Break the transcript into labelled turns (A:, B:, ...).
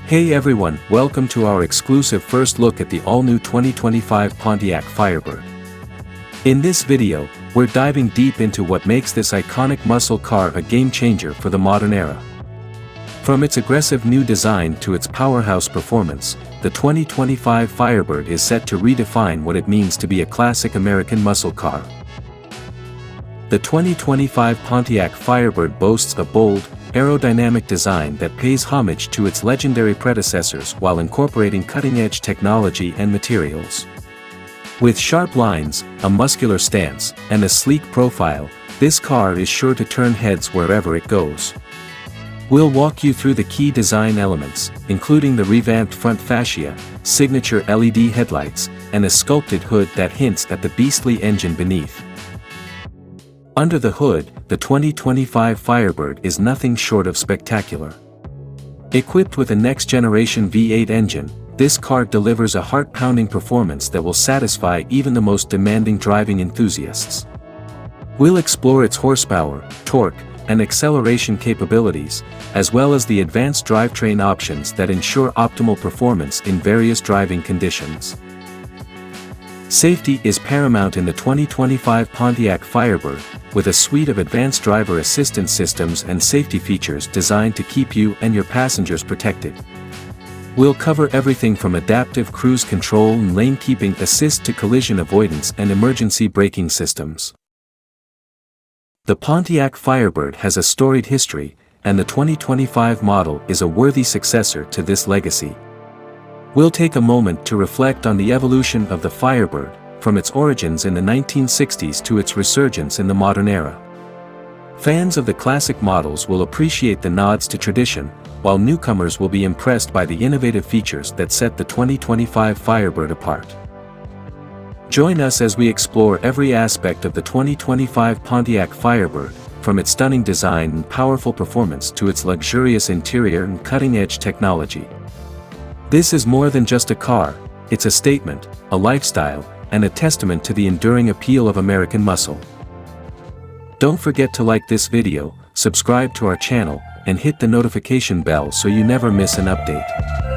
A: Hey everyone, welcome to our exclusive first look at the all-new 2025 Pontiac Firebird. In this video, we're diving deep into what makes this iconic muscle car a game-changer for the modern era. From its aggressive new design to its powerhouse performance, the 2025 Firebird is set to redefine what it means to be a classic American muscle car. The 2025 Pontiac Firebird boasts a bold, aerodynamic design that pays homage to its legendary predecessors while incorporating cutting-edge technology and materials. With sharp lines, a muscular stance, and a sleek profile, this car is sure to turn heads wherever it goes. We'll walk you through the key design elements, including the revamped front fascia, signature LED headlights, and a sculpted hood that hints at the beastly engine beneath. Under the hood, the 2025 Firebird is nothing short of spectacular. Equipped with a next-generation V8 engine, this car delivers a heart-pounding performance that will satisfy even the most demanding driving enthusiasts. We'll explore its horsepower, torque, and acceleration capabilities, as well as the advanced drivetrain options that ensure optimal performance in various driving conditions. Safety is paramount in the 2025 Pontiac Firebird, with a suite of advanced driver assistance systems and safety features designed to keep you and your passengers protected. We'll cover everything from adaptive cruise control and lane-keeping assist to collision avoidance and emergency braking systems. The Pontiac Firebird has a storied history, and the 2025 model is a worthy successor to this legacy. We'll take a moment to reflect on the evolution of the Firebird, from its origins in the 1960s to its resurgence in the modern era. Fans of the classic models will appreciate the nods to tradition, while newcomers will be impressed by the innovative features that set the 2025 Firebird apart. Join us as we explore every aspect of the 2025 Pontiac Firebird, from its stunning design and powerful performance to its luxurious interior and cutting-edge technology. This is more than just a car, it's a statement, a lifestyle, and a testament to the enduring appeal of American muscle. Don't forget to like this video, subscribe to our channel, and hit the notification bell so you never miss an update.